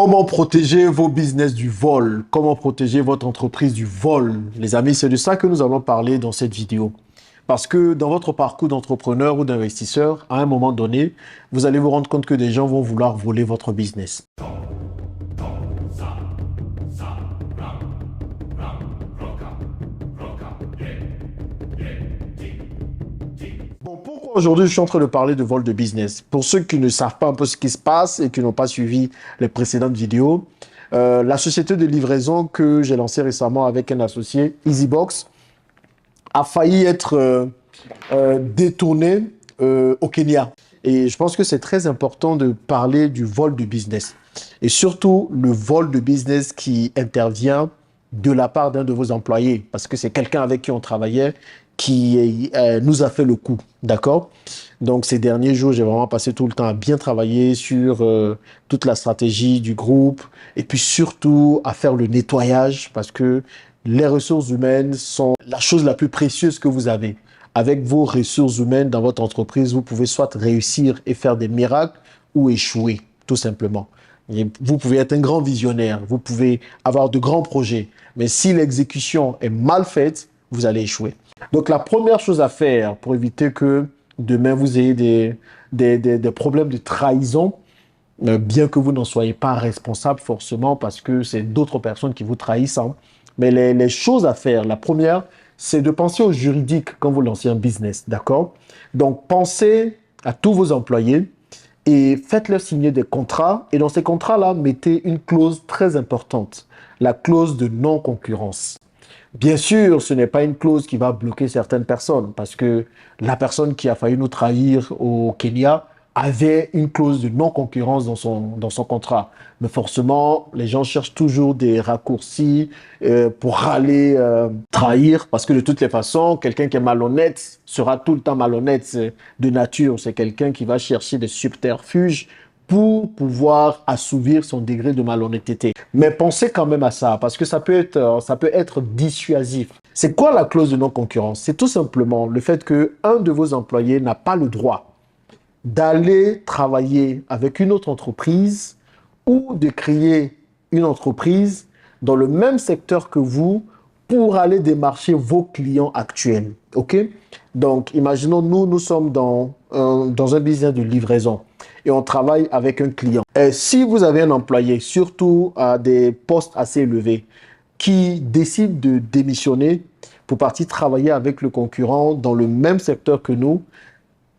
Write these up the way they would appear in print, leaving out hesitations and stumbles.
Comment protéger vos business du vol? Comment protéger votre entreprise du vol? Les amis, c'est de ça que nous allons parler dans cette vidéo. Parce que dans votre parcours d'entrepreneur ou d'investisseur, à un moment donné, vous allez vous rendre compte que des gens vont vouloir voler votre business. Bon, pourquoi aujourd'hui je suis en train de parler de vol de business? Pour ceux qui ne savent pas un peu ce qui se passe et qui n'ont pas suivi les précédentes vidéos, la société de livraison que j'ai lancée récemment avec un associé, EasyBox, a failli être détournée au Kenya. Et je pense que c'est très important de parler du vol de business. Et surtout, le vol de business qui intervient de la part d'un de vos employés. Parce que c'est quelqu'un avec qui on travaillait qui nous a fait le coup. D'accord? Donc, ces derniers jours, j'ai vraiment passé tout le temps à bien travailler sur toute la stratégie du groupe et puis surtout à faire le nettoyage parce que les ressources humaines sont la chose la plus précieuse que vous avez. Avec vos ressources humaines dans votre entreprise, vous pouvez soit réussir et faire des miracles ou échouer, tout simplement. Et vous pouvez être un grand visionnaire, vous pouvez avoir de grands projets, mais si l'exécution est mal faite, vous allez échouer. Donc, la première chose à faire pour éviter que demain vous ayez des problèmes de trahison, bien que vous n'en soyez pas responsable forcément parce que c'est d'autres personnes qui vous trahissent, hein. Mais les choses à faire, la première, c'est de penser au juridique quand vous lancez un business, d'accord? Donc, pensez à tous vos employés et faites-leur signer des contrats. Et dans ces contrats-là, mettez une clause très importante, la clause de non-concurrence. Bien sûr, ce n'est pas une clause qui va bloquer certaines personnes parce que la personne qui a failli nous trahir au Kenya avait une clause de non-concurrence dans son contrat. Mais forcément, les gens cherchent toujours des raccourcis pour aller trahir parce que de toutes les façons, quelqu'un qui est malhonnête sera tout le temps malhonnête de nature. C'est quelqu'un qui va chercher des subterfuges pour pouvoir assouvir son degré de malhonnêteté. Mais pensez quand même à ça, parce que ça peut être dissuasif. C'est quoi la clause de non-concurrence? C'est tout simplement le fait qu'un de vos employés n'a pas le droit d'aller travailler avec une autre entreprise ou de créer une entreprise dans le même secteur que vous pour aller démarcher vos clients actuels. OK? Donc, imaginons, nous sommes dans un business de livraison et on travaille avec un client. Et si vous avez un employé, surtout à des postes assez élevés, qui décide de démissionner pour partir travailler avec le concurrent dans le même secteur que nous,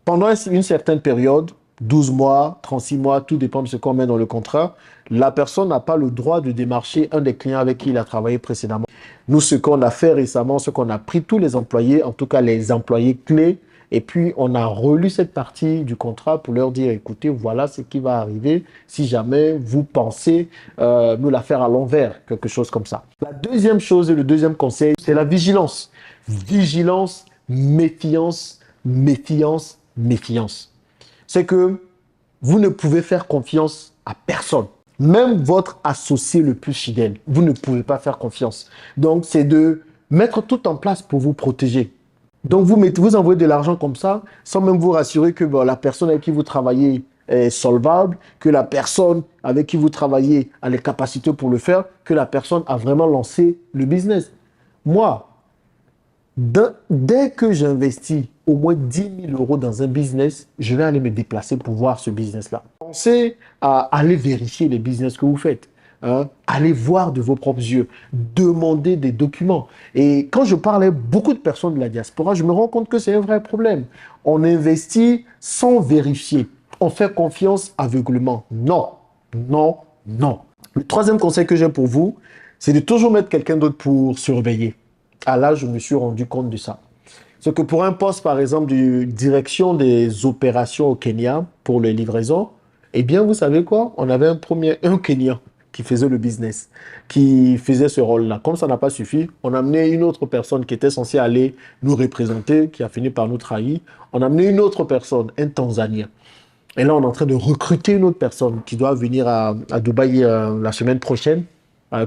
pendant une certaine période, 12 mois, 36 mois, tout dépend de ce qu'on met dans le contrat, la personne n'a pas le droit de démarcher un des clients avec qui il a travaillé précédemment. Nous, ce qu'on a fait récemment, c'est qu'on a pris tous les employés, en tout cas les employés clés, et puis on a relu cette partie du contrat pour leur dire, écoutez, voilà ce qui va arriver si jamais vous pensez nous la faire à l'envers, quelque chose comme ça. La deuxième chose et le deuxième conseil, c'est la vigilance. Vigilance, méfiance, méfiance, méfiance. C'est que vous ne pouvez faire confiance à personne. Même votre associé le plus fidèle, vous ne pouvez pas faire confiance. Donc, c'est de mettre tout en place pour vous protéger. Donc, vous envoyez de l'argent comme ça, sans même vous rassurer que la personne avec qui vous travaillez est solvable, que la personne avec qui vous travaillez a les capacités pour le faire, que la personne a vraiment lancé le business. Moi, dès que j'investis au moins 10 000 euros dans un business, je vais aller me déplacer pour voir ce business-là. Pensez à aller vérifier les business que vous faites. Hein? Allez voir de vos propres yeux. Demandez des documents. Et quand je parle à beaucoup de personnes de la diaspora, je me rends compte que c'est un vrai problème. On investit sans vérifier. On fait confiance aveuglément. Non, non, non. Le troisième conseil que j'ai pour vous, c'est de toujours mettre quelqu'un d'autre pour surveiller. Ah là, je me suis rendu compte de ça. C'est que pour un poste, par exemple, de direction des opérations au Kenya pour les livraisons, eh bien, vous savez quoi? On avait un Kenyan qui faisait le business, qui faisait ce rôle-là. Comme ça n'a pas suffi, on a amené une autre personne qui était censée aller nous représenter, qui a fini par nous trahir. On a amené une autre personne, un Tanzanien. Et là, on est en train de recruter une autre personne qui doit venir à Dubaï la semaine prochaine,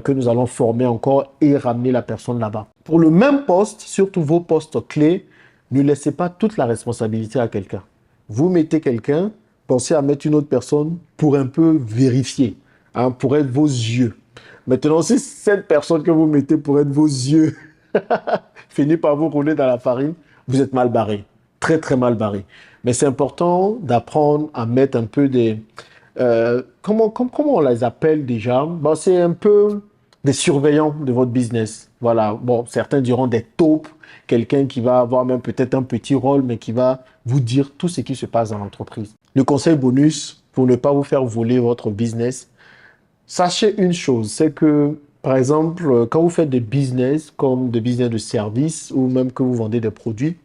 que nous allons former encore et ramener la personne là-bas. Pour le même poste, surtout vos postes clés, ne laissez pas toute la responsabilité à quelqu'un. Vous mettez quelqu'un, pensez à mettre une autre personne pour un peu vérifier. hein, pour être vos yeux. Maintenant, si cette personne que vous mettez pour être vos yeux finit par vous rouler dans la farine, vous êtes mal barré. Très, très mal barré. Mais c'est important d'apprendre à mettre un peu des... comment on les appelle déjà? Bon, c'est un peu des surveillants de votre business. Voilà. Bon, certains diront des taupes, quelqu'un qui va avoir même peut-être un petit rôle, mais qui va vous dire tout ce qui se passe dans l'entreprise. Le conseil bonus pour ne pas vous faire voler votre business, sachez une chose, c'est que, par exemple, quand vous faites des business, comme des business de services, ou même que vous vendez des produits,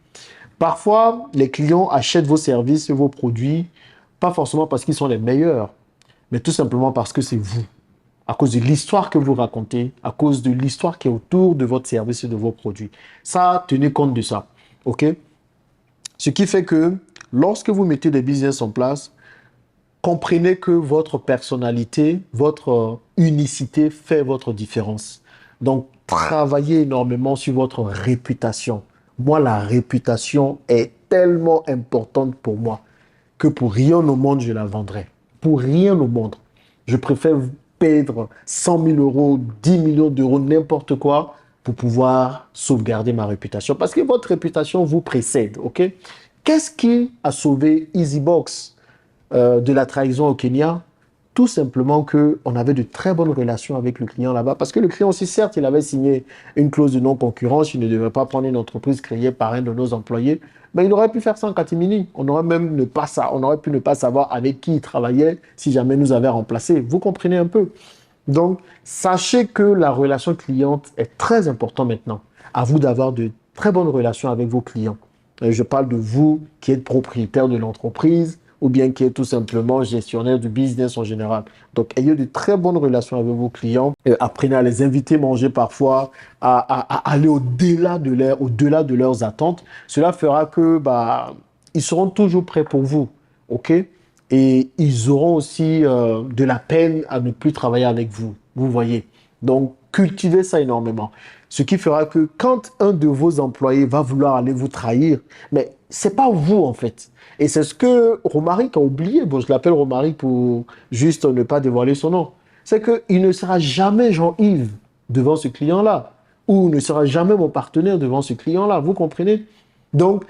parfois, les clients achètent vos services et vos produits, pas forcément parce qu'ils sont les meilleurs, mais tout simplement parce que c'est vous. À cause de l'histoire que vous racontez, à cause de l'histoire qui est autour de votre service et de vos produits. Ça, tenez compte de ça. OK? Ce qui fait que lorsque vous mettez des business en place, comprenez que votre personnalité, votre unicité fait votre différence. Donc, travaillez énormément sur votre réputation. Moi, la réputation est tellement importante pour moi que pour rien au monde, je la vendrai. Pour rien au monde. Je préfère perdre 100 000 euros, 10 millions d'euros, n'importe quoi, pour pouvoir sauvegarder ma réputation. Parce que votre réputation vous précède, ok? Qu'est-ce qui a sauvé EasyBox de la trahison au Kenya? Tout simplement qu'on avait de très bonnes relations avec le client là-bas. Parce que le client aussi, certes, il avait signé une clause de non-concurrence. Il ne devait pas prendre une entreprise créée par un de nos employés. Mais il aurait pu faire ça en catimini. On aurait pu ne pas savoir avec qui il travaillait si jamais nous avait remplacé. Vous comprenez un peu? Donc, sachez que la relation cliente est très importante maintenant. À vous d'avoir de très bonnes relations avec vos clients. Et je parle de vous qui êtes propriétaire de l'entreprise ou bien qui êtes tout simplement gestionnaire du business en général. Donc, ayez de très bonnes relations avec vos clients. Apprenez à les inviter manger parfois, à aller au-delà de leurs attentes. Cela fera que ils seront toujours prêts pour vous. OK? Et ils auront aussi de la peine à ne plus travailler avec vous. Vous voyez. Donc, cultivez ça énormément. Ce qui fera que quand un de vos employés va vouloir aller vous trahir, mais c'est pas vous en fait. Et c'est ce que Romaric a oublié. Bon, je l'appelle Romaric pour juste ne pas dévoiler son nom. C'est qu'il ne sera jamais Jean-Yves devant ce client-là. Ou ne sera jamais mon partenaire devant ce client-là. Vous comprenez? Donc,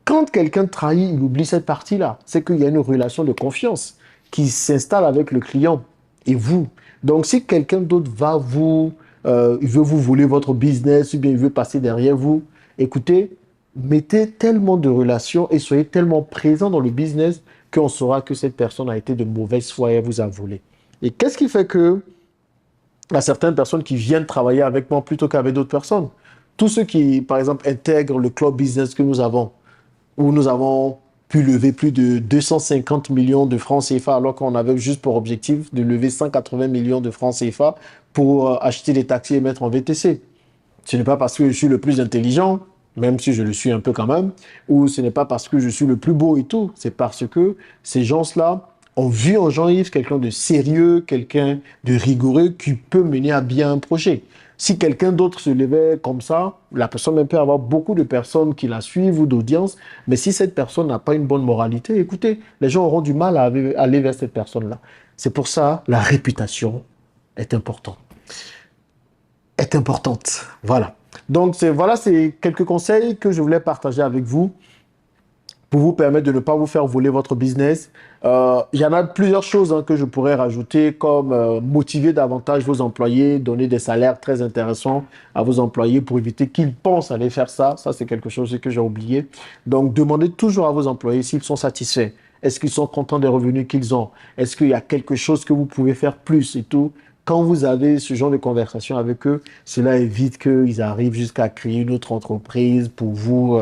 quand quelqu'un trahit, il oublie cette partie-là. C'est qu'il y a une relation de confiance qui s'installe avec le client et vous. Donc, si quelqu'un d'autre il veut vous voler votre business ou bien il veut passer derrière vous, écoutez, mettez tellement de relations et soyez tellement présent dans le business qu'on saura que cette personne a été de mauvaise foi et vous a volé. Et qu'est-ce qui fait que il y a certaines personnes qui viennent travailler avec moi plutôt qu'avec d'autres personnes? Tous ceux qui, par exemple, intègrent le club business que nous avons, où nous avons pu lever plus de 250 millions de francs CFA, alors qu'on avait juste pour objectif de lever 180 millions de francs CFA pour acheter des taxis et mettre en VTC. Ce n'est pas parce que je suis le plus intelligent, même si je le suis un peu quand même, ou ce n'est pas parce que je suis le plus beau et tout, c'est parce que ces gens-là ont vu en Jean-Yves quelqu'un de sérieux, quelqu'un de rigoureux qui peut mener à bien un projet. Si quelqu'un d'autre se levait comme ça, la personne peut avoir beaucoup de personnes qui la suivent ou d'audience, mais si cette personne n'a pas une bonne moralité, écoutez, les gens auront du mal à aller vers cette personne-là. C'est pour ça la réputation est importante. Voilà. Donc, voilà, c'est quelques conseils que je voulais partager avec vous pour vous permettre de ne pas vous faire voler votre business. Il y en a plusieurs choses que je pourrais rajouter, comme motiver davantage vos employés, donner des salaires très intéressants à vos employés pour éviter qu'ils pensent aller faire ça. Ça, c'est quelque chose que j'ai oublié. Donc, demandez toujours à vos employés s'ils sont satisfaits. Est-ce qu'ils sont contents des revenus qu'ils ont? Est-ce qu'il y a quelque chose que vous pouvez faire plus et tout? Quand vous avez ce genre de conversation avec eux, cela évite qu'ils arrivent jusqu'à créer une autre entreprise pour vous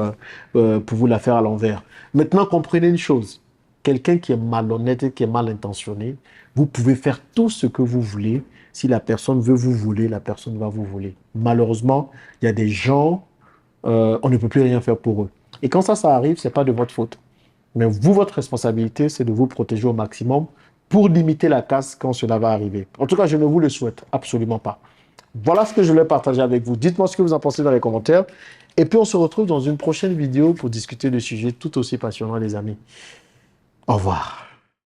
la faire à l'envers. Maintenant, comprenez une chose. Quelqu'un qui est malhonnête et qui est mal intentionné, vous pouvez faire tout ce que vous voulez. Si la personne veut vous voler, la personne va vous voler. Malheureusement, il y a des gens, on ne peut plus rien faire pour eux. Et quand ça arrive, ce n'est pas de votre faute. Mais vous, votre responsabilité, c'est de vous protéger au maximum pour limiter la casse quand cela va arriver. En tout cas, je ne vous le souhaite absolument pas. Voilà ce que je voulais partager avec vous. Dites-moi ce que vous en pensez dans les commentaires. Et puis, on se retrouve dans une prochaine vidéo pour discuter de sujets tout aussi passionnants, les amis. Au revoir.